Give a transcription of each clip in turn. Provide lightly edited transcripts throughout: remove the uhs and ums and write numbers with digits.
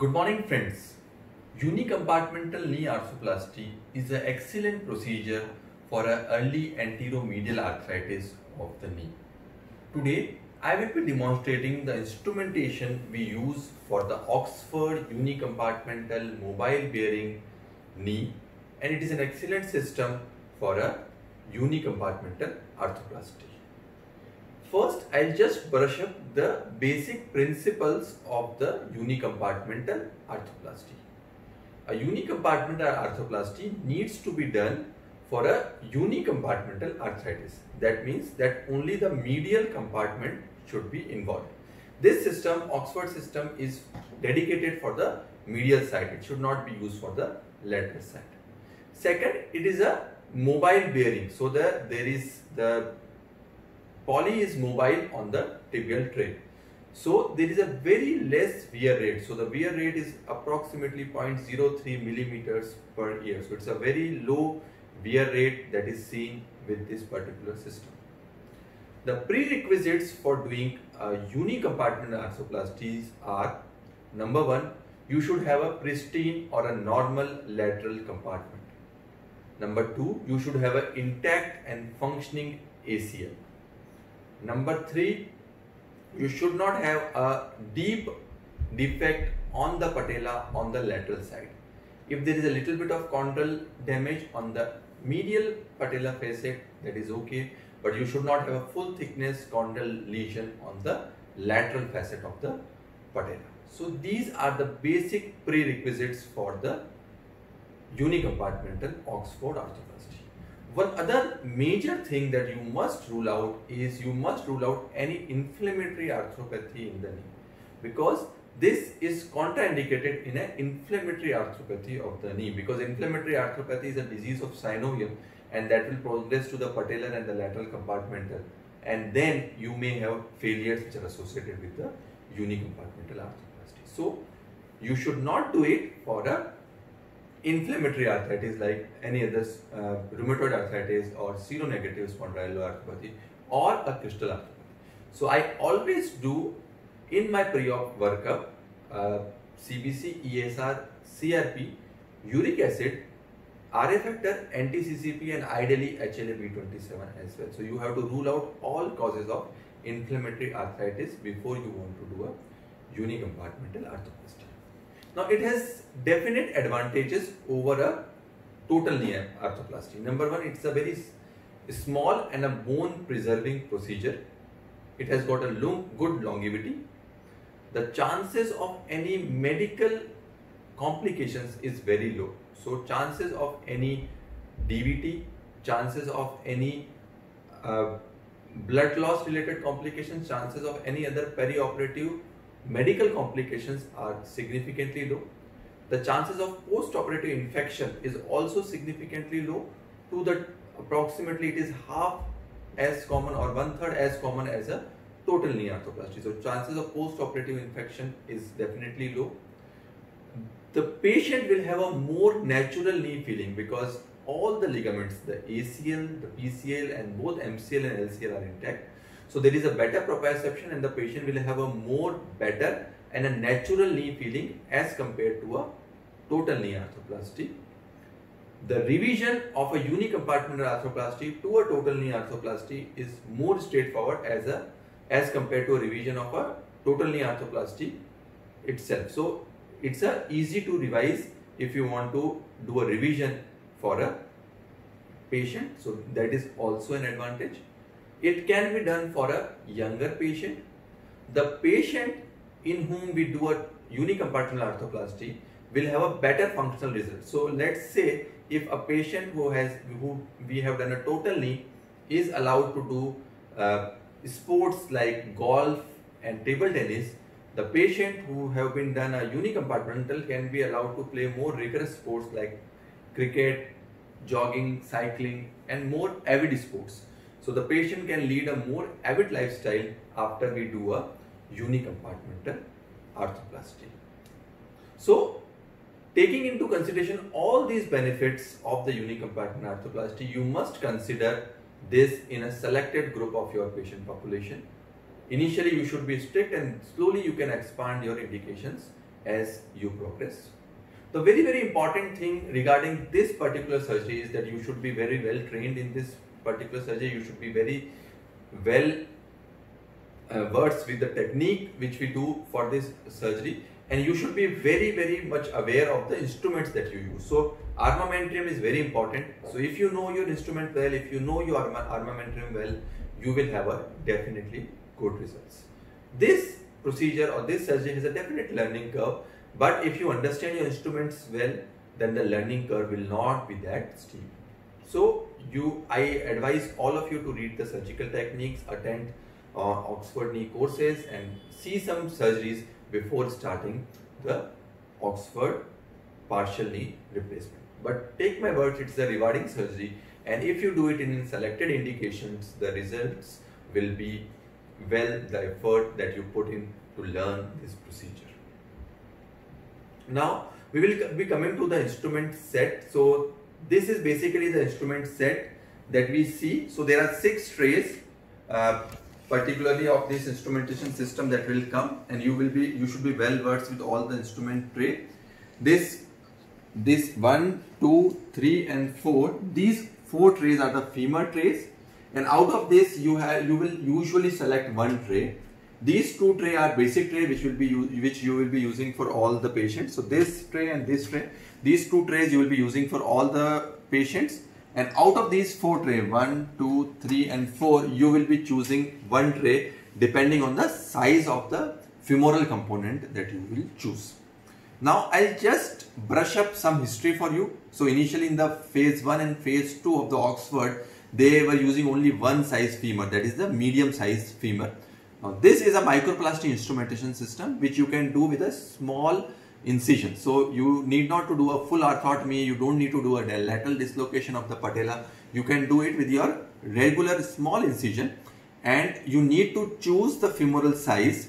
Good morning friends. Unicompartmental knee arthroplasty is an excellent procedure for an early anteromedial arthritis of the knee. Today I will be demonstrating the instrumentation we use for the Oxford unicompartmental mobile bearing knee, and it is an excellent system for a unicompartmental arthroplasty. First, I'll just brush up the basic principles of the unicompartmental arthroplasty. A unicompartmental arthroplasty needs to be done for a unicompartmental arthritis. That means that only the medial compartment should be involved. This system, Oxford system, is dedicated for the medial side. It should not be used for the lateral side. Second, it is a mobile bearing. So there is the poly is mobile on the tibial tray. So there is a very less wear rate. So the wear rate is approximately 0.03 millimeters per year. So it's a very low wear rate that is seen with this particular system. The prerequisites for doing unicompartmental arthroplasties are: number one, you should have a pristine or a normal lateral compartment. Number two, you should have an intact and functioning ACL. Number three, you should not have a deep defect on the patella on the lateral side. If there is a little bit of chondral damage on the medial patella facet, that is okay, but you should not have a full thickness chondral lesion on the lateral facet of the patella. So these are the basic prerequisites for the unicompartmental Oxford arthroplasty. One other major thing that you must rule out is you must rule out any inflammatory arthropathy in the knee, because this is contraindicated in an inflammatory arthropathy of the knee, because inflammatory arthropathy is a disease of synovium and that will progress to the patellar and the lateral compartmental, and then you may have failures which are associated with the unicompartmental arthroplasty. So you should not do it for a inflammatory arthritis like any other rheumatoid arthritis or seronegative spondyloarthropathy or a crystal arthropathy. So I always do in my pre-op workup CBC, ESR, CRP, uric acid, RA factor, anti-CCP, and ideally HLA-B27 as well. So you have to rule out all causes of inflammatory arthritis before you want to do a unicompartmental arthroplasty. Now it has definite advantages over a total knee arthroplasty. Number one, it's a very small and a bone preserving procedure. It has got a good longevity. The chances of any medical complications is very low. So chances of any DVT, chances of any blood loss related complications, chances of any other perioperative medical complications are significantly low. The chances of post-operative infection is also significantly low, to the approximately it is half as common or 1/3 as common as a total knee arthroplasty. So chances of post-operative infection is definitely low. The patient will have a more natural knee feeling because all the ligaments, the ACL, the PCL and both MCL and LCL are intact. So there is a better proprioception and the patient will have a more better and a natural knee feeling as compared to a total knee arthroplasty. The revision of a unicompartmental arthroplasty to a total knee arthroplasty is more straightforward as compared to a revision of a total knee arthroplasty itself. So it's easy to revise if you want to do a revision for a patient. So that is also an advantage. It can be done for a younger patient. The patient in whom we do a unicompartmental arthroplasty will have a better functional result. So let's say if a patient who we have done a total knee is allowed to do sports like golf and table tennis, the patient who have been done a unicompartmental can be allowed to play more rigorous sports like cricket, jogging, cycling and more avid sports. So the patient can lead a more avid lifestyle after we do a unicompartmental arthroplasty. So taking into consideration all these benefits of the unicompartmental arthroplasty, you must consider this in a selected group of your patient population. Initially you should be strict and slowly you can expand your indications as you progress. The very important thing regarding this particular surgery is that you should be very well trained in this particular surgery. You should be very well versed with the technique which we do for this surgery, and you should be very much aware of the instruments that you use. So armamentarium is very important. So if you know your instrument well, if you know your armamentarium well, you will have a definitely good results. This procedure or this surgery has a definite learning curve, but if you understand your instruments well, then the learning curve will not be that steep. So I advise all of you to read the surgical techniques, attend Oxford knee courses, and see some surgeries before starting the Oxford partial knee replacement. But take my word, it's a rewarding surgery, and if you do it in selected indications, the results will be well the effort that you put in to learn this procedure. Now we will be coming to the instrument set. So this is basically the instrument set that we see. So there are 6 trays particularly of this instrumentation system that will come, and you should be well versed with all the instrument tray. This 1, 2, 3 and 4, these 4 trays are the femur trays, and out of this you will usually select 1 tray. These 2 tray are basic tray which you will be using for all the patients. So this tray and this tray, these 2 trays you will be using for all the patients, and out of these 4 tray, 1, 2, 3 and 4, you will be choosing 1 tray depending on the size of the femoral component that you will choose. Now I'll just brush up some history for you. So initially in the phase 1 and phase 2 of the Oxford, they were using only 1 size femur, that is the medium size femur. Now this is a microplasty instrumentation system which you can do with a small incision. So you need not to do a full arthrotomy, you don't need to do a lateral dislocation of the patella. You can do it with your regular small incision, and you need to choose the femoral size.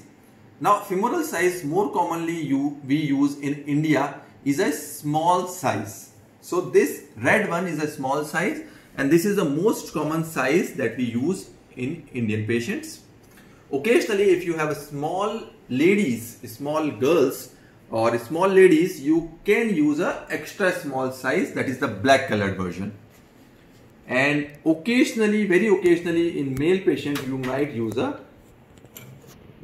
Now femoral size more commonly we use in India is a small size. So this red one is a small size, and this is the most common size that we use in Indian patients. Occasionally if you have a small ladies, small girls or small ladies, you can use a extra small size, that is the black colored version. And occasionally, very occasionally in male patients you might use a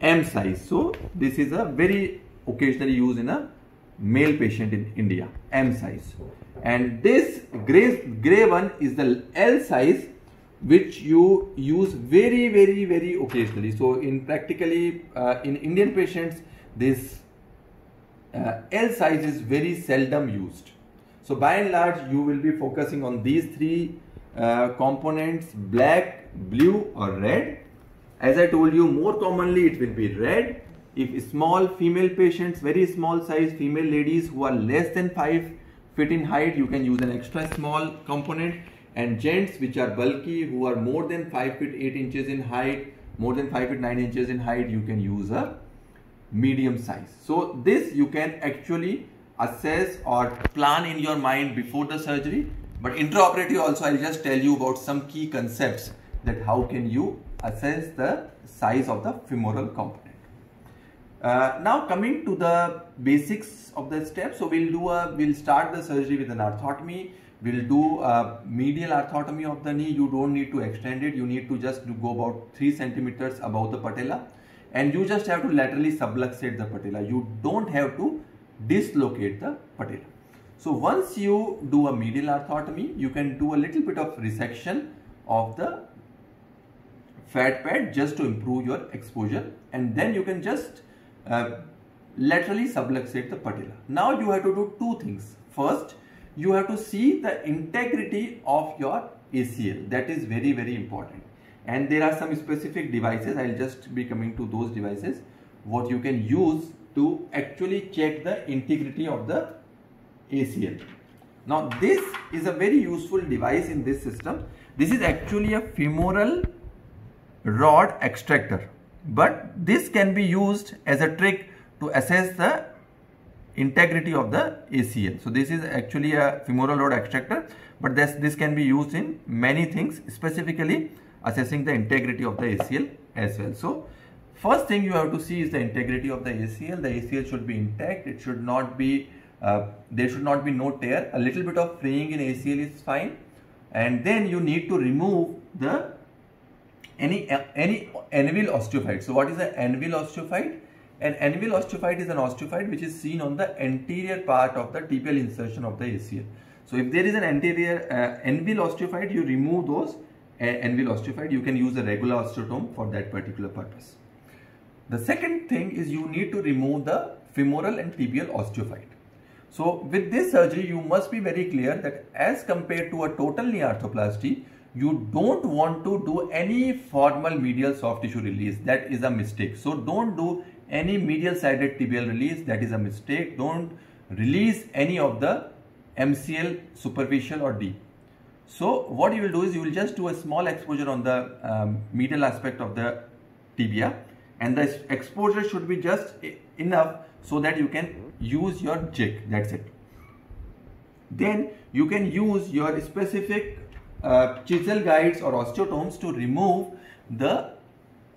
M size. So this is a very occasionally used in a male patient in India, M size. And this gray one is the L size, which you use very occasionally. So in practically in Indian patients, this L size is very seldom used. So by and large you will be focusing on these 3 components, black, blue or red. As I told you, more commonly it will be red. If small female patients, very small size female ladies who are less than 5 feet in height, you can use an extra small component. And gents which are bulky, who are more than 5 feet 8 inches in height, more than 5 feet 9 inches in height, you can use a medium size. So this you can actually assess or plan in your mind before the surgery. But intraoperative also, I'll just tell you about some key concepts that how can you assess the size of the femoral component. Now coming to the basics of the steps. So we'll start the surgery with an arthrotomy. We'll do a medial arthrotomy of the knee. You don't need to extend it. You need to just go about 3 centimeters above the patella, and you just have to laterally subluxate the patella. You don't have to dislocate the patella. So once you do a medial arthrotomy, you can do a little bit of resection of the fat pad just to improve your exposure, and then you can just laterally subluxate the patella. Now you have to do 2 things. First, you have to see the integrity of your ACL. That is very important. And there are some specific devices. I'll just be coming to those devices, what you can use to actually check the integrity of the ACL. Now this is a very useful device in this system. This is actually a femoral rod extractor, but this can be used as a trick to assess the integrity of the ACL. So this is actually a femoral rod extractor, but this can be used in many things, specifically assessing the integrity of the ACL as well. So First thing you have to see is the integrity of the ACL. The ACL should be intact. It should not be, there should not be no tear. A little bit of fraying in ACL is fine. And then you need to remove the any anvil osteophyte. So what is an anvil osteophyte? An anvil osteophyte is an osteophyte which is seen on the anterior part of the tibial insertion of the ACL. So if there is an anterior anvil osteophyte, you remove those anvil osteophyte. You can use a regular osteotome for that particular purpose. The second thing is you need to remove the femoral and tibial osteophyte. So with this surgery, you must be very clear that as compared to a total knee arthroplasty, you don't want to do any formal medial soft tissue release. That is a mistake. So don't do any medial sided tibial release. That is a mistake. Don't release any of the MCL superficial or deep. So what you will do is you will just do a small exposure on the medial aspect of the tibia, and the exposure should be just enough so that you can use your jig. That's it. Then you can use your specific chisel guides or osteotomes to remove the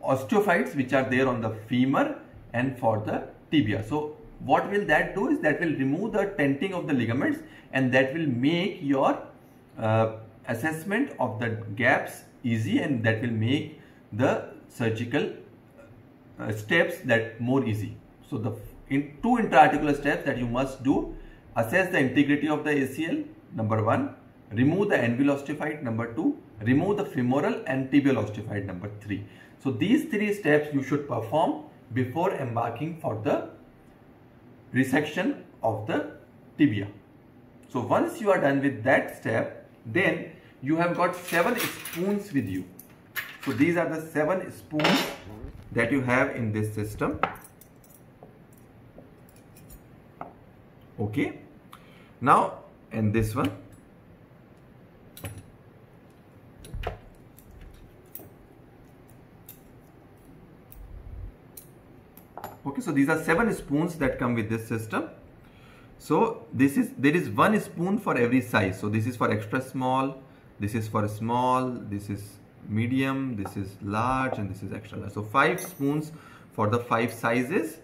osteophytes which are there on the femur and for the tibia. So what will that do is that will remove the tenting of the ligaments, and that will make your assessment of the gaps easy, and that will make the surgical steps that more easy. So the two intra-articular steps that you must do: assess the integrity of the ACL, number 1, remove the anvil osteophyte, number 2, remove the femoral and tibial osteophyte, number 3. So these 3 steps you should perform before embarking for the resection of the tibia. So once you are done with that step, then you have got 7 spoons with you. So these are the 7 spoons that you have in this system. Okay. Now, and this one. Okay, so these are 7 spoons that come with this system. So there is 1 spoon for every size. So this is for extra small, this is for small, this is medium, this is large, and this is extra large. So 5 spoons for the 5 sizes.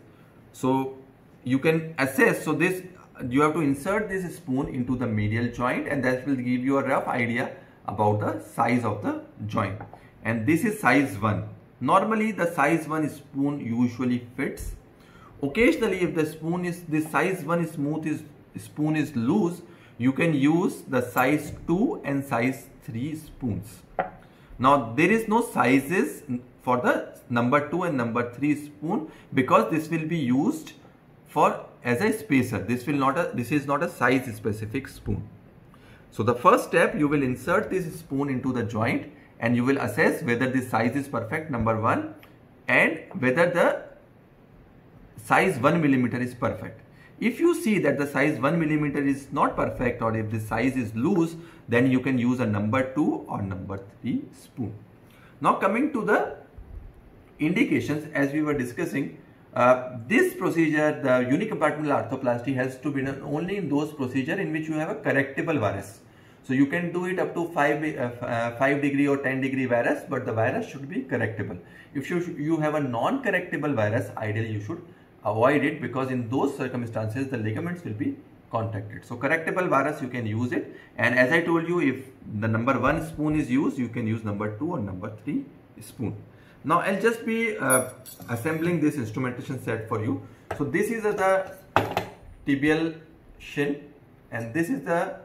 So you can assess. So this, you have to insert this spoon into the medial joint, and that will give you a rough idea about the size of the joint. And this is size 1. Normally the size 1 spoon usually fits. Occasionally, if the spoon is this size 1 spoon is loose, you can use the size 2 and size 3 spoons. Now there is no sizes for the number 2 and number 3 spoon, because this will be used for as a spacer. This is not a size specific spoon. So the first step, you will insert this spoon into the joint, and you will assess whether this size is perfect, number 1, and whether the size 1 millimeter is perfect. If you see that the size 1 millimeter is not perfect, or if the size is loose, then you can use a number 2 or number 3 spoon. Now coming to the indications, as we were discussing, this procedure, the unicompartmental arthroplasty, has to be done only in those procedures in which you have a correctable varus. So you can do it up to 5 degree or 10 degree varus, but the varus should be correctable. If you have a non-correctable varus, ideally you should avoid it, because in those circumstances the ligaments will be contracted. So correctable varus, you can use it, and as I told you, if the number 1 spoon is used, you can use number 2 or number 3 spoon. Now I'll just be assembling this instrumentation set for you. So this is the tibial shin, and this is the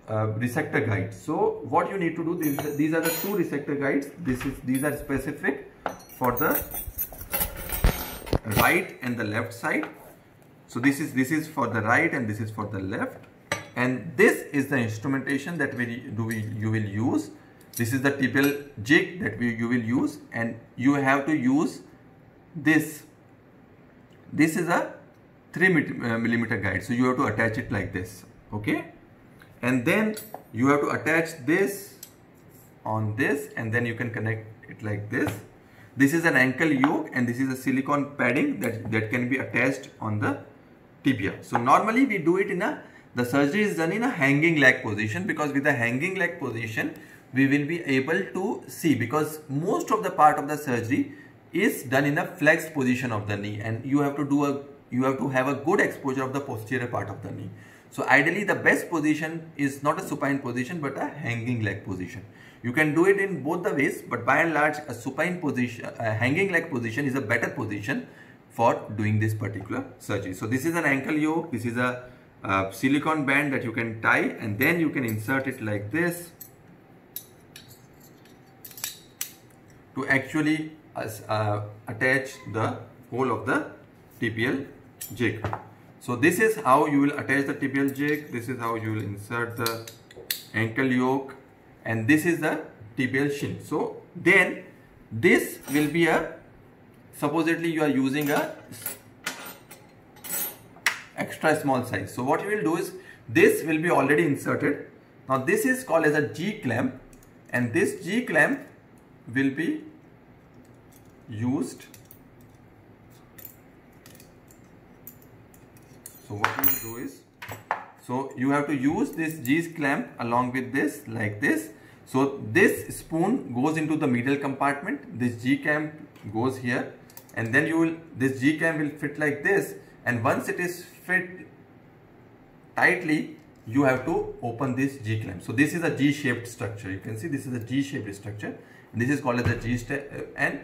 resector guide. So what you need to do, these are the 2 resector guides. These are specific for the right and the left side. So this is for the right and this is for the left, and this is the instrumentation that you will use. This is the tibial jig that you will use, and you have to use this. This is a 3 millimeter guide, so you have to attach it like this. Okay, and then you have to attach this on this, and then you can connect it like this. This is an ankle yoke, and this is a silicone padding that can be attached on the tibia. So normally we do it the surgery is done in a hanging leg position, because with the hanging leg position we will be able to see, because most of the part of the surgery is done in a flexed position of the knee, and you have to have a good exposure of the posterior part of the knee. So ideally the best position is not a supine position but a hanging leg position. You can do it in both the ways, but by and large a supine position, a hanging leg position is a better position for doing this particular surgery. So this is an ankle yoke, this is a silicone band that you can tie, and then you can insert it like this to actually attach the whole of the tibial jig. So this is how you will attach the tibial jig, this is how you will insert the ankle yoke, and this is the tibial shin. So then this will be a, supposedly you are using a extra small size. So what you will do is, this will be already inserted. Now this is called as a G-clamp, and this G-clamp will be used. So what you will do is, so you have to use this G-clamp along with this, like this. So this spoon goes into the medial compartment, this G-clamp goes here, and then you will, this G-clamp will fit like this, and once it is fit tightly, you have to open this G-clamp. So this is a G-shaped structure. You can see this is a G-shaped structure. This is called as a G-step, and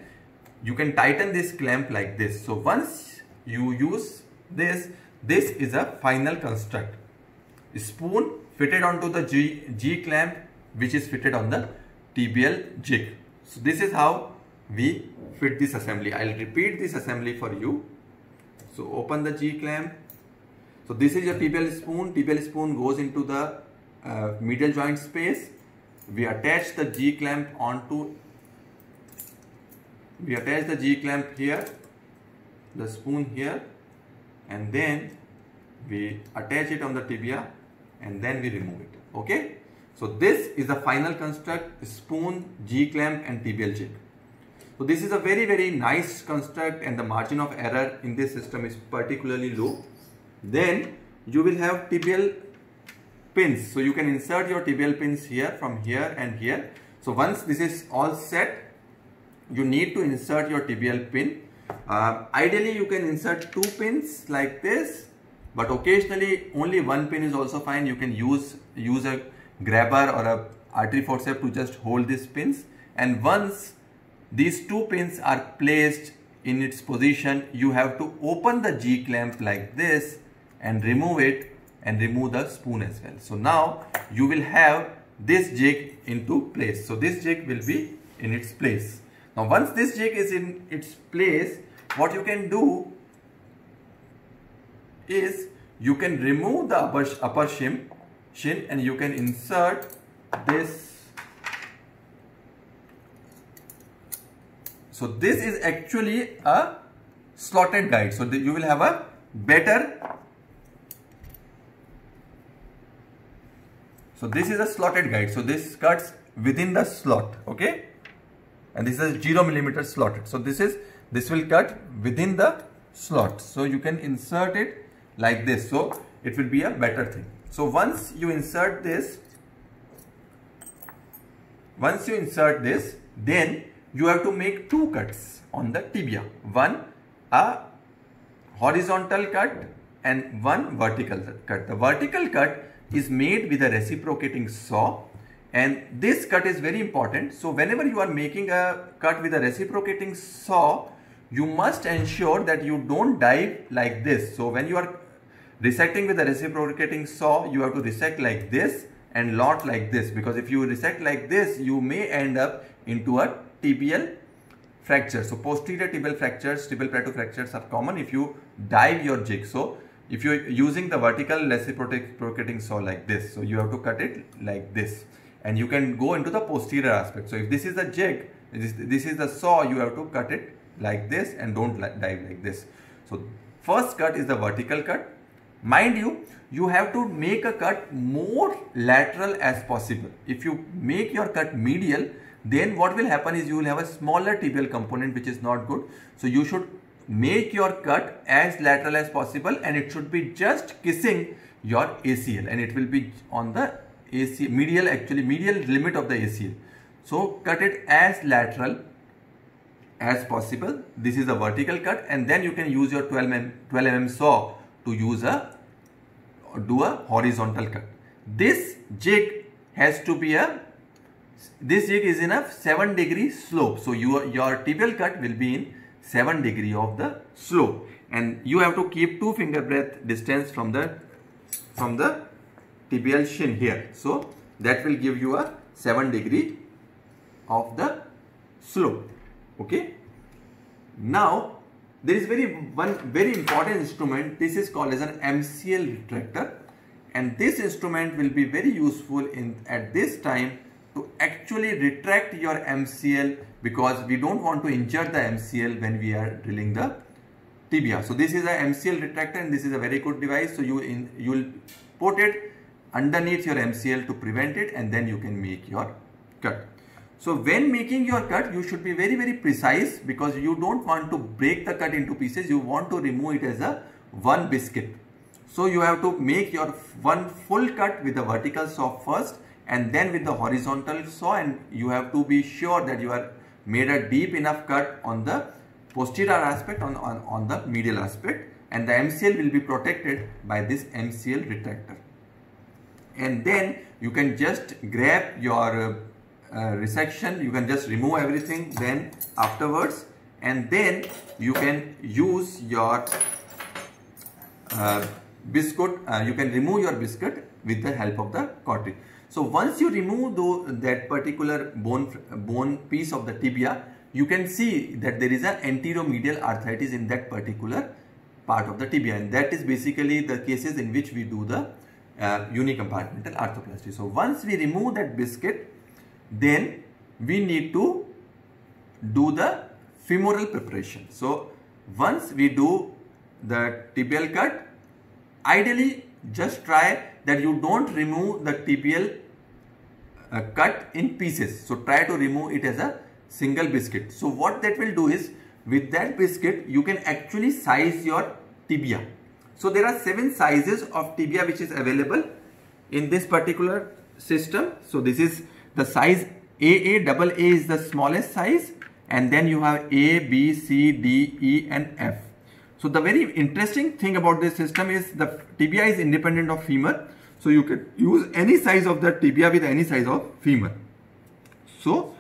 you can tighten this clamp like this. So once you use this, this is a final construct. Spoon fitted onto the G-clamp, which is fitted on the tibial jig. So this is how we fit this assembly. I'll repeat this assembly for you. So open the G-clamp. So this is your tibial spoon. Tibial spoon goes into the medial joint space. We attach the G-clamp onto, we attach the G-clamp here, the spoon here, and then we attach it on the tibia, and then we remove it. Okay. So this is the final construct: spoon, G-clamp and tibial jig. So this is a very, very nice construct, and the margin of error in this system is particularly low. Then you will have tibial pins. So you can insert your tibial pins here, from here and here. So once this is all set, you need to insert your tibial pin. Ideally you can insert 2 pins like this, but occasionally only 1 pin is also fine. You can use a grabber or a artery forceps to just hold these pins, and once these 2 pins are placed in its position, you have to open the G-clamp like this and remove it, and remove the spoon as well. So now you will have this jig into place. So this jig will be in its place. Now once this jig is in its place, what you can do is you can remove the upper shin, and you can insert this. So this is actually a slotted guide. So you will have a better, so this is a slotted guide. So this cuts within the slot, okay, and this is 0 mm slotted. So this will cut within the slot. So you can insert it like this. So it will be a better thing. So once you insert this, then you have to make 2 cuts on the tibia. One a horizontal cut and one vertical cut. The vertical cut is made with a reciprocating saw, and this cut is very important. So whenever you are making a cut with a reciprocating saw, you must ensure that you don't dive like this. So when you are resecting with a reciprocating saw, you have to resect like this and not like this, because if you resect like this, you may end up into a tibial fracture. So posterior tibial fractures, tibial plateau fractures are common if you dive your jig. So if you are using the vertical reciprocating saw like this, so you have to cut it like this, and you can go into the posterior aspect. So if this is the jig, this is the saw, you have to cut it like this and don't dive like this. So first cut is the vertical cut. Mind you, you have to make a cut more lateral as possible. If you make your cut medial, then what will happen is you will have a smaller tibial component, which is not good. So you should make your cut as lateral as possible, and it should be just kissing your ACL, and it will be on the ACL, medial limit of the ACL. So cut it as lateral as possible. This is a vertical cut, and then you can use your 12 mm saw to do a horizontal cut. This jig has to be this jig is in a 7-degree slope. So your tibial cut will be in 7 degree of the slope, and you have to keep 2 finger breadth distance from the tibial shin here. So that will give you a 7 degree of the slope. Okay. Now there is one very important instrument. This is called as an MCL retractor, and this instrument will be very useful at this time to actually retract your MCL, because we don't want to injure the MCL when we are drilling the tibia. So this is a MCL retractor, and this is a very good device. So you will put it underneath your MCL to prevent it, and then you can make your cut. So when making your cut, you should be very, very precise, because you don't want to break the cut into pieces. You want to remove it as a one biscuit. So you have to make your one full cut with the vertical saw first, and then with the horizontal saw, and you have to be sure that you are made a deep enough cut on the posterior aspect, on the medial aspect, and the MCL will be protected by this MCL retractor. And then you can just grab your resection, you can just remove everything then afterwards, and then you can use your biscuit, you can remove your biscuit with the help of the cautery. So once you remove that particular bone piece of the tibia, you can see that there is an anteromedial arthritis in that particular part of the tibia, and that is basically the cases in which we do the unicompartmental arthroplasty. So once we remove that biscuit, then we need to do the femoral preparation. So once we do the tibial cut, ideally just try that you don't remove the tibial cut in pieces. So try to remove it as a single biscuit. So what that will do is, with that biscuit you can actually size your tibia. So there are 7 sizes of tibia which is available in this particular system. So this is the size AA, AA is the smallest size, and then you have A, B, C, D, E and F. So the very interesting thing about this system is the tibia is independent of femur. So you can use any size of the tibia with any size of femur. So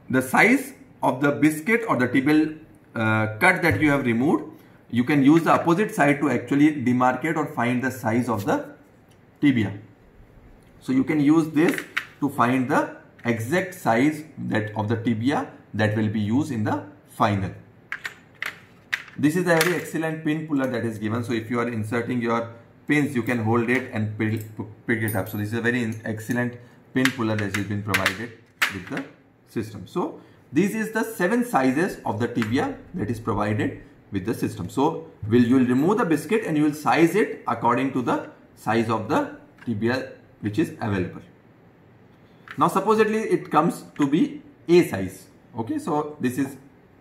the size of the biscuit or the tibial cut that you have removed, you can use the opposite side to actually demarcate or find the size of the tibia. So you can use this to find the exact size of the tibia that will be used in the final. This is a very excellent pin puller that is given. So if you are inserting your pins, you can hold it and pick it up. So this is a very excellent pin puller that has been provided with the system. So this is the 7 sizes of the tibia that is provided with the system. So you will remove the biscuit and you will size it according to the size of the tibia which is available. Now supposedly it comes to be A size. Okay, so this is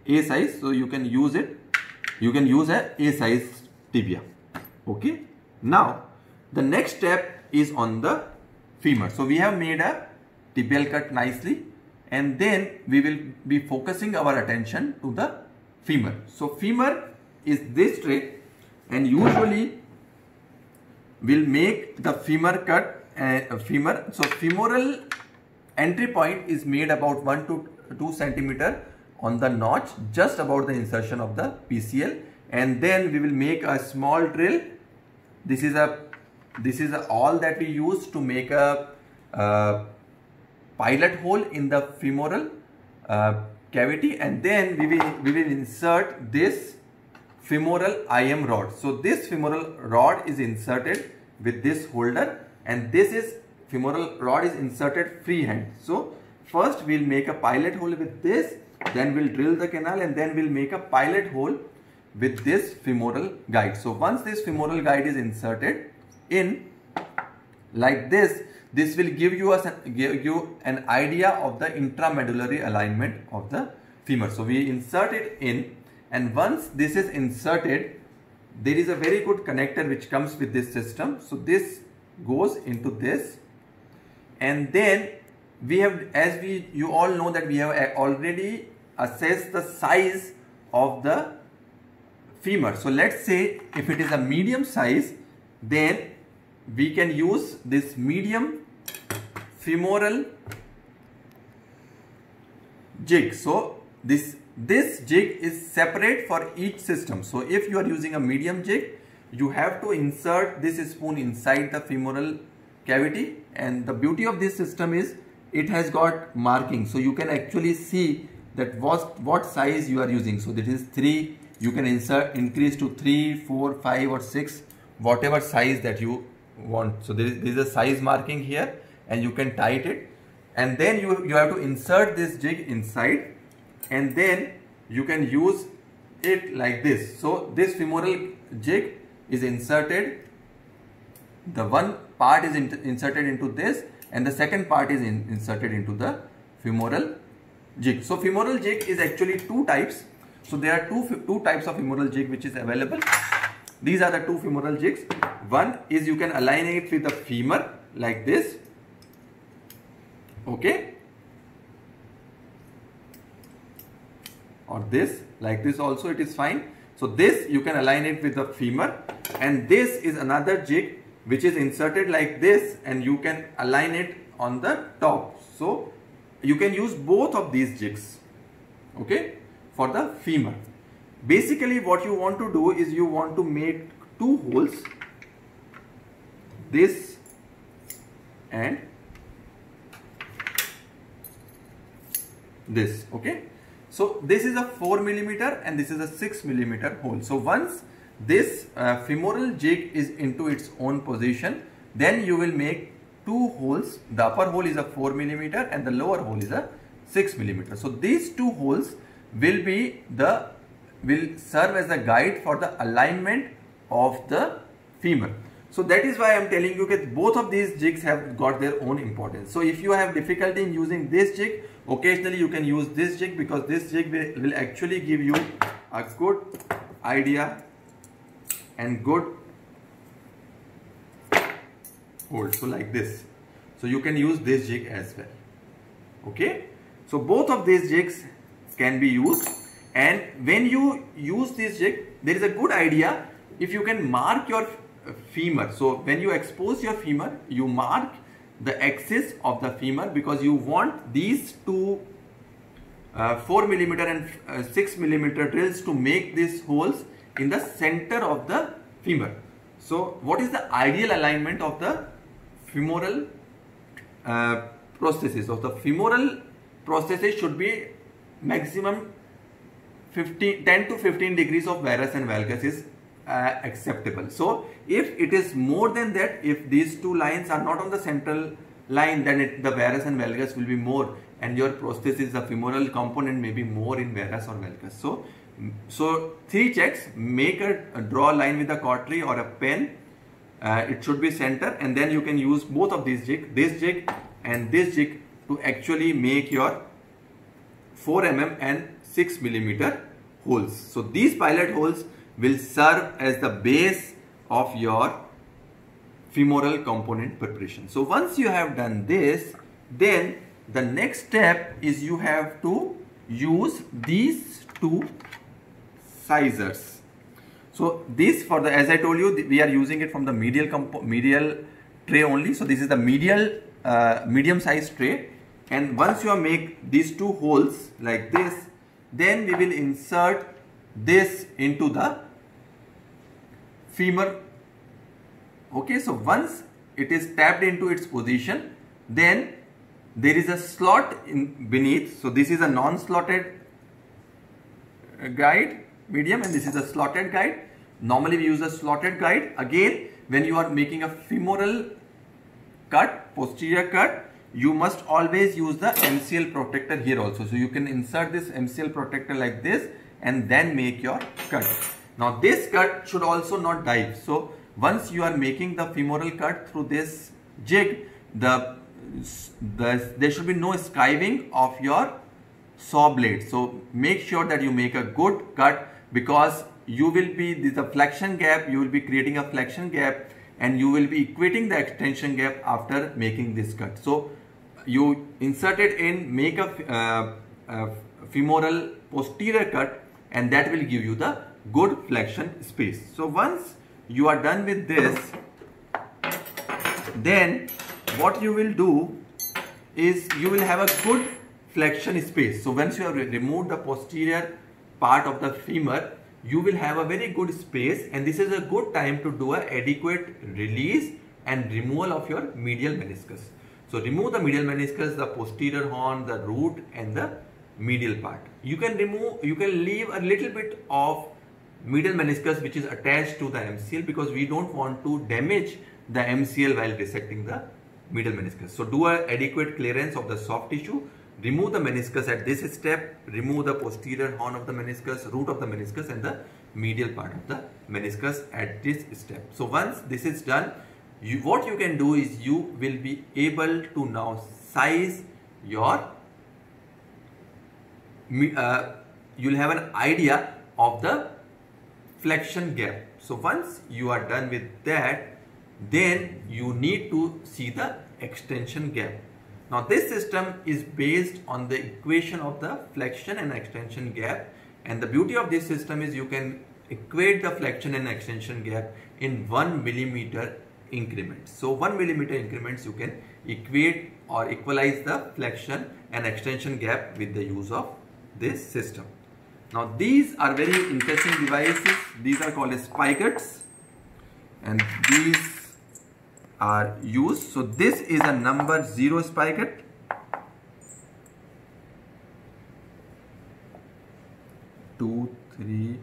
A size, so you can use it. You can use a size tibia. Okay. Now the next step is on the femur. So we have made a tibial cut nicely, and then we will be focusing our attention to the femur. So femur is this straight, and usually we'll make the femur cut femur. So femoral entry point is made about 1 to 2 centimeter on the notch just about the insertion of the PCL, and then we will make a small drill. This is a awl that we use to make a pilot hole in the femoral cavity, and then we will insert this femoral IM rod. So this femoral rod is inserted with this holder, and this is femoral rod is inserted freehand. So first we'll make a pilot hole with this, then we'll drill the canal, and then we'll make a pilot hole with this femoral guide. So once this femoral guide is inserted in like this, this will give you an idea of the intramedullary alignment of the femur. So we insert it in, and once this is inserted, there is a very good connector which comes with this system. So this goes into this, and then we have, you all know that we have already assess the size of the femur. So let's say if it is a medium size, then we can use this medium femoral jig. So this jig is separate for each system. So if you are using a medium jig, you have to insert this spoon inside the femoral cavity, and the beauty of this system is it has got marking, so you can actually see that what size you are using. So this is 3, you can increase to 3, 4, 5 or 6, whatever size that you want. So there is a size marking here, and you can tight it, and then you have to insert this jig inside, and then you can use it like this. So this femoral jig is inserted, the one part is inserted into this, and the second part is inserted into the femoral jig. So femoral jig is actually 2 types. So there are two types of femoral jig which is available. These are the 2 femoral jigs. One is you can align it with the femur like this, okay, or this, like this also it is fine. So this you can align it with the femur, and this is another jig which is inserted like this, and you can align it on the top. So you can use both of these jigs, okay, for the femur. Basically what you want to do is you want to make 2 holes, this and this, okay. So this is a 4 mm and this is a 6 mm hole. So once this femoral jig is into its own position, then you will make 2 holes. The upper hole is a 4 mm and the lower hole is a 6 mm. So these 2 holes will serve as a guide for the alignment of the femur. So that is why I am telling you that both of these jigs have got their own importance. So if you have difficulty in using this jig, occasionally you can use this jig, because this jig will actually give you a good idea and good hold. So like this. So you can use this jig as well, okay. So both of these jigs can be used, and when you use this jig, there is a good idea if you can mark your femur. So when you expose your femur, you mark the axis of the femur, because you want these 2 4 mm and 6 mm drills to make these holes in the center of the femur. So what is the ideal alignment of the femoral prosthesis? So the femoral prosthesis should be maximum 10 to 15 degrees of varus and valgus is acceptable. So if it is more than that, if these 2 lines are not on the central line, then the varus and valgus will be more, and your prosthesis, the femoral component, may be more in varus or valgus. So 3 checks: draw a line with a cautery or a pen, it should be center, and then you can use both of these jigs, this jig and this jig, to actually make your 4 mm and 6 mm holes. So these pilot holes will serve as the base of your femoral component preparation. So once you have done this, then the next step is you have to use these 2 sizers. So this, for the, as I told you, we are using it from the medial tray only. So this is the medium size tray, and once you make these 2 holes like this, then we will insert this into the femur, okay. So once it is tapped into its position, then there is a slot in beneath. So this is a non-slotted guide, medium, and this is a slotted guide. Normally we use a slotted guide. Again, when you are making a femoral cut, posterior cut, you must always use the MCL protector here also. So you can insert this MCL protector like this and then make your cut. Now this cut should also not dive. So once you are making the femoral cut through this jig, there should be no skiving of your saw blade. So make sure that you make a good cut, because you will be the flexion gap, you will be creating a flexion gap, and you will be equating the extension gap after making this cut. So you insert it in, make a femoral posterior cut, and that will give you the good flexion space. So once you are done with this, then what you will do is you will have a good flexion space. So once you have removed the posterior part of the femur, you will have a very good space, and this is a good time to do an adequate release and removal of your medial meniscus. So remove the medial meniscus, the posterior horn, the root and the medial part. You can leave a little bit of medial meniscus which is attached to the MCL, because we don't want to damage the MCL while dissecting the medial meniscus. So do an adequate clearance of the soft tissue, remove the meniscus at this step, remove the posterior horn of the meniscus, root of the meniscus and the medial part of the meniscus at this step. So once this is done, what you can do is you will be able to now size your, you'll have an idea of the flexion gap. So once you are done with that, then you need to see the extension gap. Now this system is based on the equation of the flexion and extension gap, and the beauty of this system is you can equate the flexion and extension gap in 1 millimeter increments. So 1 millimeter increments you can equate or equalize the flexion and extension gap with the use of this system. Now these are very interesting devices. These are called as spigots, and these are used. So this is a number 0 spigot. Two, 3,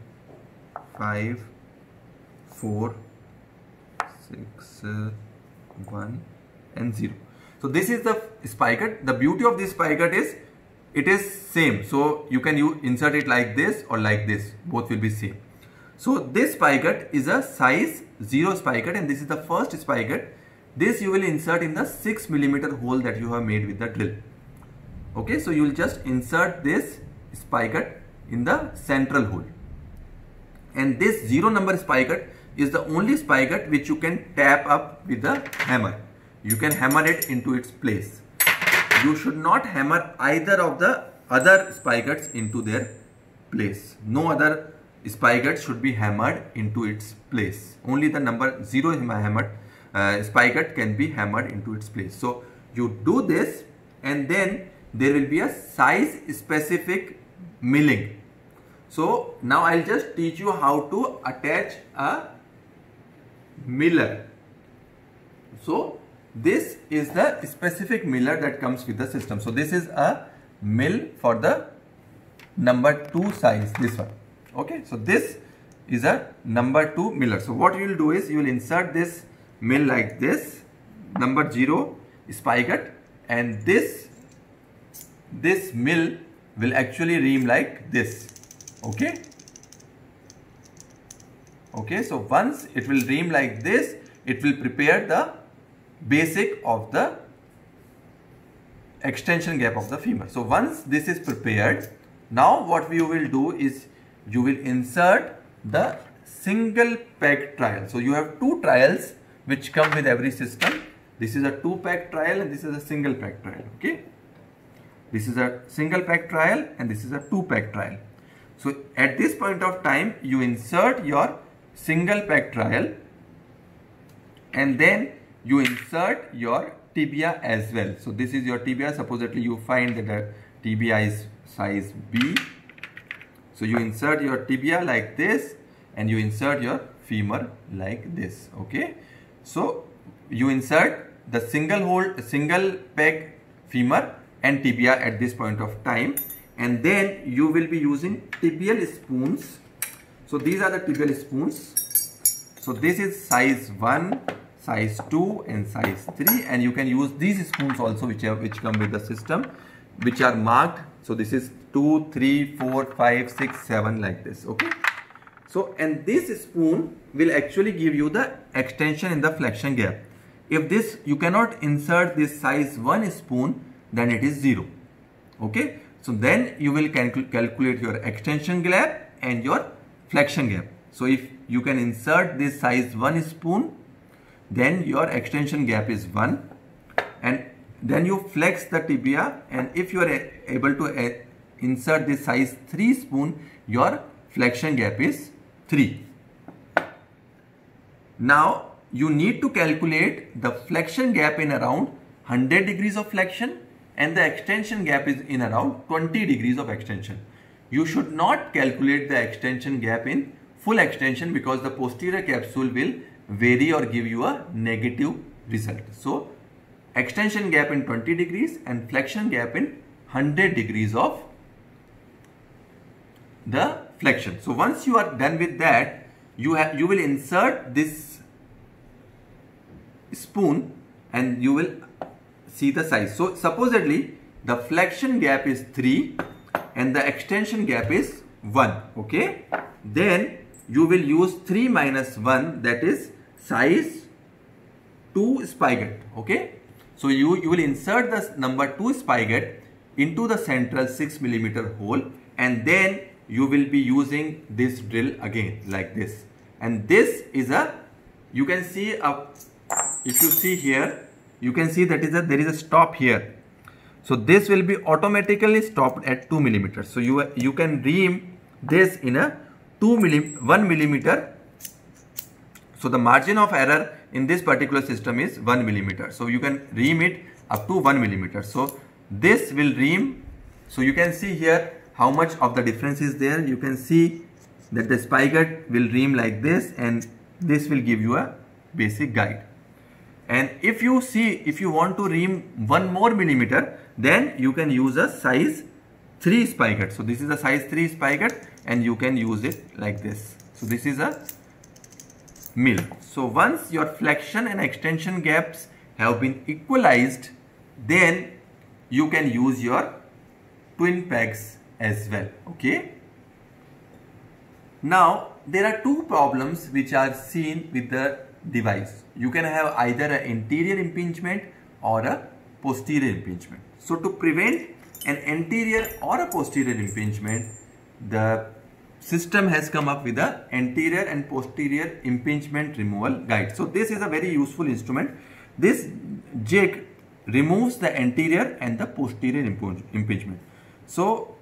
5, 4, 6, 1 and 0. So this is the spigot. The beauty of this spigot is it is same. So you can insert it like this or like this. Both will be same. So this spigot is a size 0 spigot, and this is the first spigot. This you will insert in the 6 millimeter hole that you have made with the drill. Okay, so you will just insert this spigot in the central hole. And this 0 number spigot is the only spigot which you can tap up with the hammer. You can hammer it into its place. You should not hammer either of the other spigots into their place. No other spigot should be hammered into its place. Only the number 0 hammered spigot can be hammered into its place. So you do this, and then there will be a size specific milling. So now I'll just teach you how to attach a miller. So this is the specific miller that comes with the system. So this is a mill for the number 2 size, this one. Okay, so this is a number 2 miller. So what you will do is you will insert this mill like this, number 0 spigot, and this mill will actually ream like this. Okay, so once it will ream like this, it will prepare the basic of the extension gap of the femur. So once this is prepared, now what you will do is you will insert the single peg trial. So you have 2 trials which come with every system. This is a 2-peg trial and this is a single peg trial. Okay, this is a single peg trial and this is a 2-peg trial. So at this point of time, you insert your single peg trial, and then you insert your tibia as well. So this is your tibia. Supposedly you find that the tibia is size B. So you insert your tibia like this, and you insert your femur like this. Okay, so you insert the single peg femur and tibia at this point of time, and then you will be using tibial spoons. So these are the tibial spoons. So this is size 1, size 2 and size 3, and you can use these spoons also which come with the system, which are marked. So this is 2, 3, 4, 5, 6, 7 like this. Okay, so and this spoon will actually give you the extension in the flexion gap. If this you cannot insert this size 1 spoon, then it is 0. Okay, so then you will calculate your extension gap and your flexion gap. So if you can insert this size 1 spoon, then your extension gap is 1, and then you flex the tibia, and if you are able to insert this size 3 spoon, your flexion gap is 3. Now you need to calculate the flexion gap in around 100 degrees of flexion and the extension gap is in around 20 degrees of extension. You should not calculate the extension gap in full extension because the posterior capsule will vary or give you a negative result. So extension gap in 20 degrees and flexion gap in 100 degrees of the flexion. So once you are done with that, you will insert this spoon and you will see the size. So supposedly the flexion gap is 3 and the extension gap is 1. Okay, then you will use 3 minus 1, that is size 2 spigot. Okay, so you will insert the number 2 spigot into the central 6 mm hole, and then you will be using this drill again like this. And this is a, you can see if you see here, you can see that there is a stop here. So this will be automatically stopped at 2 mm. So you can ream this in a 1 mm. So the margin of error in this particular system is 1 mm. So you can ream it up to 1 mm. So this will ream. So you can see here how much of the difference is there. You can see that the spigot will ream like this, and this will give you a basic guide. And if you want to ream 1 more millimeter, then you can use a size 3 spigot. So this is a size 3 spigot and you can use it like this. So this is a mill. So once your flexion and extension gaps have been equalized, then you can use your twin pegs as well. Okay. Now there are two problems which are seen with the device. You can have either an anterior impingement or a posterior impingement. So to prevent an anterior or a posterior impingement, the system has come up with an anterior and posterior impingement removal guide. So this is a very useful instrument. This jig removes the anterior and the posterior impingement. So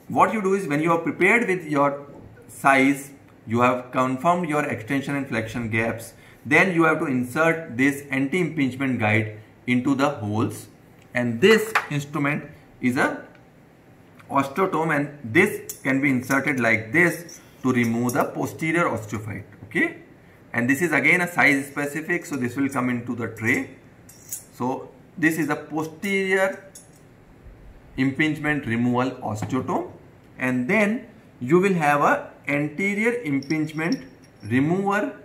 what you do is, when you are prepared with your size, you have confirmed your extension and flexion gaps, then you have to insert this anti-impingement guide into the holes, and this instrument is a osteotome, and this can be inserted like this to remove the posterior osteophyte. Okay, and this is again a size specific, so this will come into the tray. So this is a posterior impingement removal osteotome, and then you will have a anterior impingement remover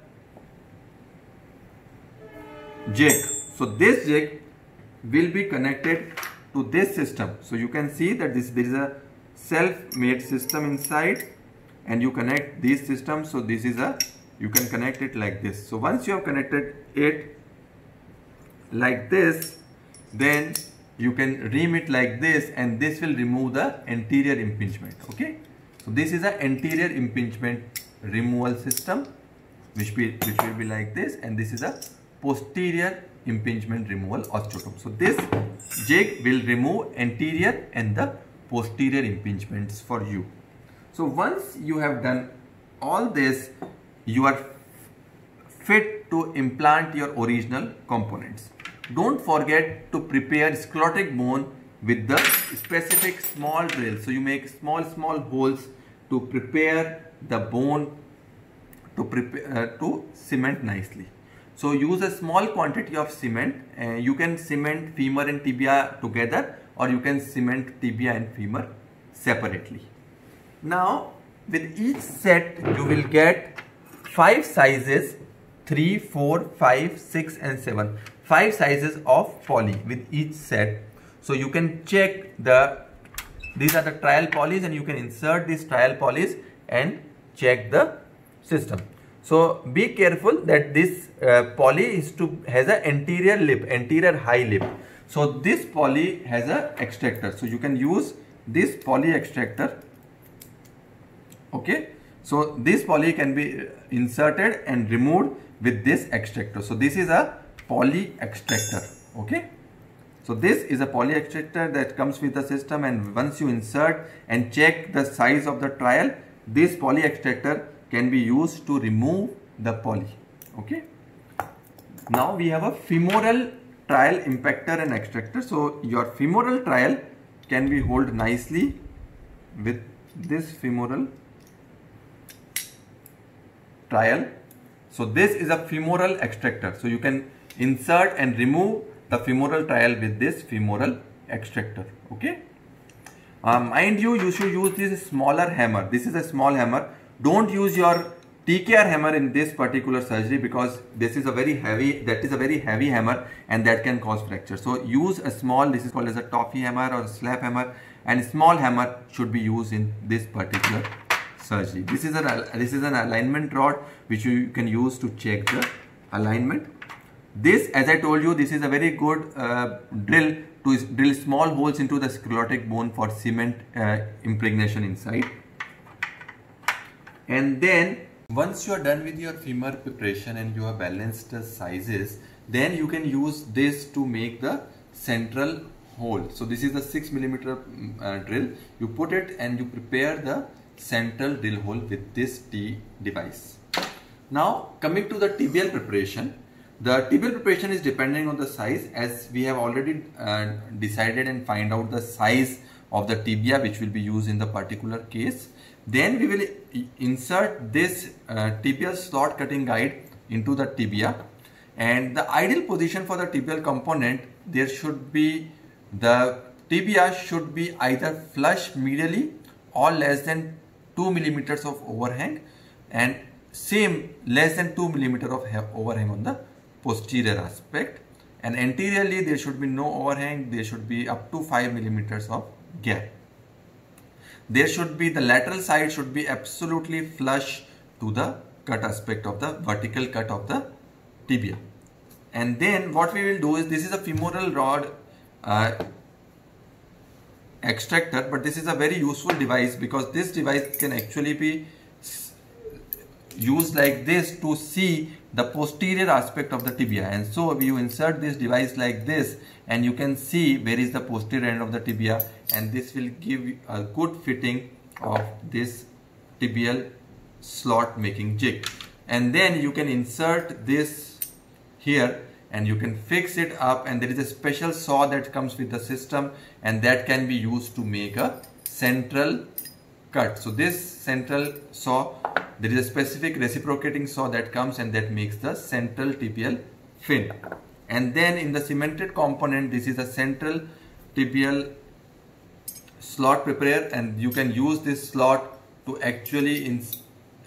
jig. So this jig will be connected to this system. So you can see that there is a self-made system inside, and you connect these systems. So this is you can connect it like this. So once you have connected it like this, then you can ream it like this, and this will remove the anterior impingement. Okay, so this is an anterior impingement removal system which will be like this, and this is a posterior impingement removal osteotome. So this jig will remove anterior and the posterior impingements for you. So once you have done all this, you are fit to implant your original components. Don't forget to prepare sclerotic bone with the specific small drill. So you make small holes to prepare the bone to cement nicely. So use a small quantity of cement. You can cement femur and tibia together, or you can cement tibia and femur separately. Now with each set you will get 5 sizes, 3, 4, 5, 6 and 7. 5 sizes of poly with each set. So you can check these are the trial polys, and you can insert these trial polys and check the system. So be careful that this poly has an anterior lip, anterior high lip. So this poly has a extractor. So you can use this poly extractor. Okay. So this poly can be inserted and removed with this extractor. So this is a poly extractor. Okay. So this is a poly extractor that comes with the system, and once you insert and check the size of the trial, this poly extractor can be used to remove the poly. Okay. Now we have a femoral trial impactor and extractor. So your femoral trial can be held nicely with this femoral trial. So this is a femoral extractor. So you can insert and remove the femoral trial with this femoral extractor. Okay. Mind you, you should use this smaller hammer. This is a small hammer. Don't use your TKR hammer in this particular surgery, because this is a very heavy hammer, and that can cause fracture. So use a small, this is called as a toffee hammer or a slap hammer, and small hammer should be used in this particular surgery. This is an alignment rod which you can use to check the alignment. This, as I told you, this is a very good drill to drill small holes into the sclerotic bone for cement impregnation inside. And then once you are done with your femur preparation and you have balanced the sizes, then you can use this to make the central hole. So this is the 6 millimeter drill. You put it and you prepare the central drill hole with this T device. Now coming to the tibial preparation. The tibial preparation is depending on the size, as we have already decided and find out the size of the tibia which will be used in the particular case. Then we will insert this tibial slot cutting guide into the tibia, and the ideal position for the tibial component, there should be, the tibia should be either flush medially or less than 2 millimeters of overhang, and same less than 2 millimeter of overhang on the posterior aspect, and anteriorly there should be no overhang. There should be up to 5 millimeters of gap. There should be, the lateral side should be absolutely flush to the cut aspect of the vertical cut of the tibia. And then what we will do is, this is a femoral rod extractor, but this is a very useful device, because this device can actually be used like this to see the posterior aspect of the tibia. And so you insert this device like this, and you can see where is the posterior end of the tibia, and this will give a good fitting of this tibial slot making jig. And then you can insert this here and you can fix it up, and there is a special saw that comes with the system, and that can be used to make a central cut. So this central saw, there is a specific reciprocating saw that comes, and that makes the central tibial fin. And then in the cemented component, this is a central tibial slot preparer, and you can use this slot to actually,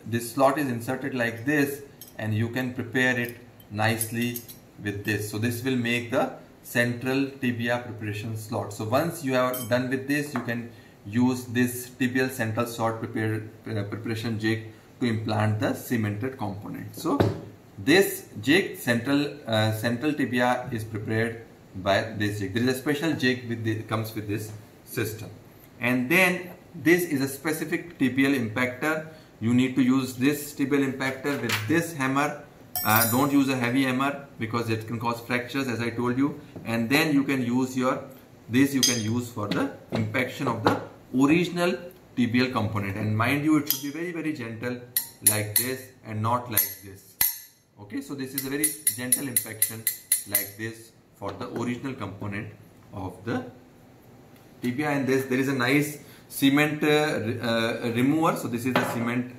this slot is inserted like this, and you can prepare it nicely with this. So this will make the central tibia preparation slot. So once you are done with this, you can use this tibial central slot preparation jig to implant the cemented component. So this jig, central tibia, is prepared by this jig. There is a special jig with the, comes with this system. And then this is a specific tibial impactor. You need to use this tibial impactor with this hammer. Don't use a heavy hammer because it can cause fractures, as I told you. And then you can use this you can use for the impaction of the original tibial component. And mind you, it should be very, very gentle like this and not like this. Okay, so this is a very gentle impaction like this for the original component of the tibia. And there is a nice cement remover. So this is the cement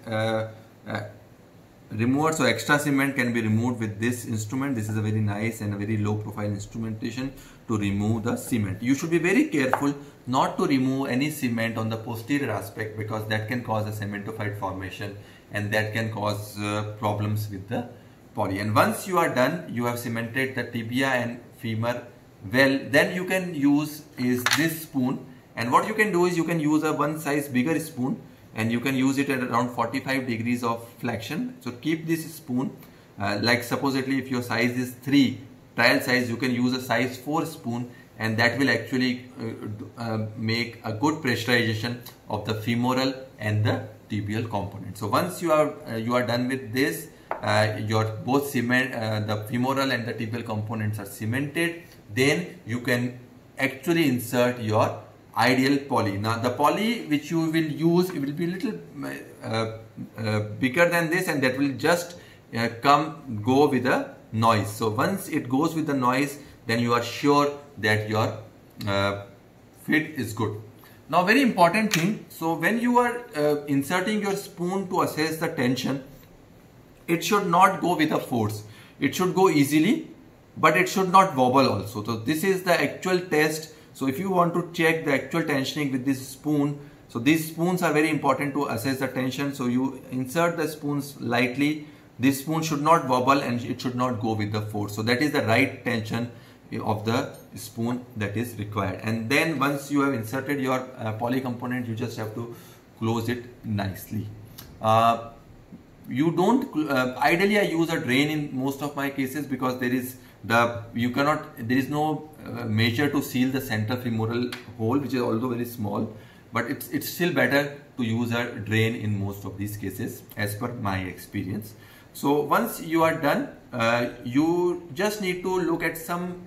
remover. So extra cement can be removed with this instrument. This is a very nice and a very low profile instrumentation to remove the cement. You should be very careful not to remove any cement on the posterior aspect, because that can cause a cementophyte formation, and that can cause problems with the poly. And once you are done, you have cemented the tibia and femur well, then you can use is this spoon. And what you can do is you can use a one size bigger spoon, and you can use it at around 45 degrees of flexion. So keep this spoon, like supposedly if your size is 3 trial size, you can use a size 4 spoon, and that will actually make a good pressurization of the femoral and the tibial component. So once you are done with this, your both cement, the femoral and the tibial components are cemented, then you can actually insert your ideal poly. Now the poly which you will use, it will be a little bigger than this, and that will just go with the noise. So once it goes with the noise, then you are sure that your fit is good. Now very important thing, so when you are inserting your spoon to assess the tension, it should not go with a force. It should go easily, but it should not wobble also. So this is the actual test. So if you want to check the actual tensioning with this spoon, so these spoons are very important to assess the tension. So you insert the spoons lightly. This spoon should not wobble and it should not go with the force. So that is the right tension of the spoon that is required. And then once you have inserted your poly component, you just have to close it nicely. You don't ideally I use a drain in most of my cases, because there is no measure to seal the center femoral hole, which is although very small, but it's still better to use a drain in most of these cases as per my experience. So once you are done, you just need to look at some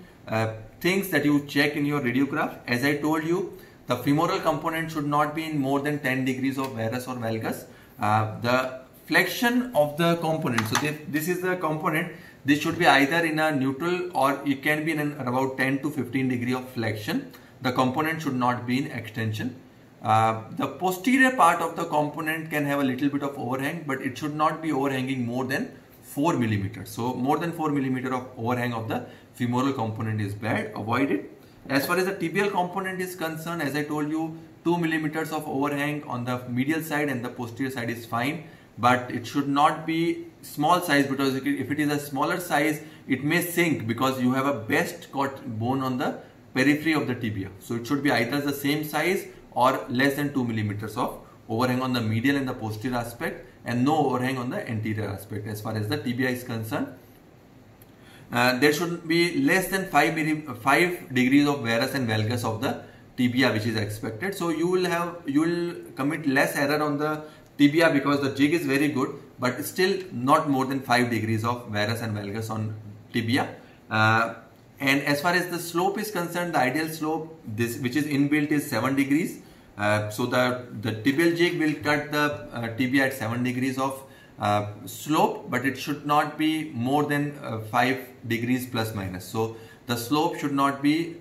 things that you check in your radiograph. As I told you, the femoral component should not be in more than 10 degrees of varus or valgus. The flexion of the component, so this is the component, this should be either in a neutral or it can be in about 10 to 15 degree of flexion. The component should not be in extension. The posterior part of the component can have a little bit of overhang, but it should not be overhanging more than 4 millimeters. So more than 4 millimeter of overhang of the femoral component is bad, avoid it. As far as the tibial component is concerned, as I told you, 2 millimeters of overhang on the medial side and the posterior side is fine, but it should not be small size, because if it is a smaller size, it may sink because you have a best cut bone on the periphery of the tibia. So it should be either the same size or less than 2 millimeters of overhang on the medial and the posterior aspect, and no overhang on the anterior aspect. As far as the tibia is concerned, there should be less than 5 degrees of varus and valgus of the tibia, which is expected. So you will commit less error on the tibia because the jig is very good, but still not more than 5 degrees of varus and valgus on tibia. And as far as the slope is concerned, the ideal slope, which is inbuilt, is 7 degrees. So the tibial jig will cut the tibia at 7 degrees of slope, but it should not be more than 5 degrees plus minus. So the slope should not be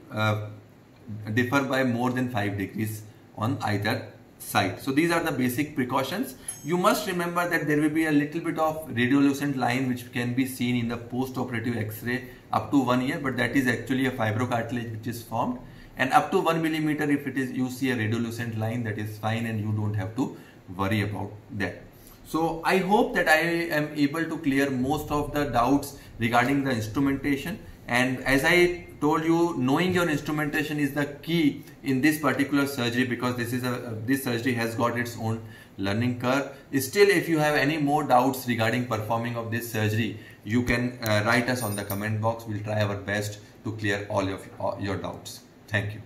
differ by more than 5 degrees on either side. So these are the basic precautions. You must remember that there will be a little bit of radiolucent line which can be seen in the post-operative X-ray up to 1 year, but that is actually a fibrocartilage which is formed, and up to 1 millimeter if it is, you see a radiolucent line, that is fine and you don't have to worry about that. So I hope that I am able to clear most of the doubts regarding the instrumentation, and as I told you, knowing your instrumentation is the key in this particular surgery, because this surgery has got its own learning curve. Still, if you have any more doubts regarding performing of this surgery, you can write us on the comment box. We'll try our best to clear all of your doubts. Thank you.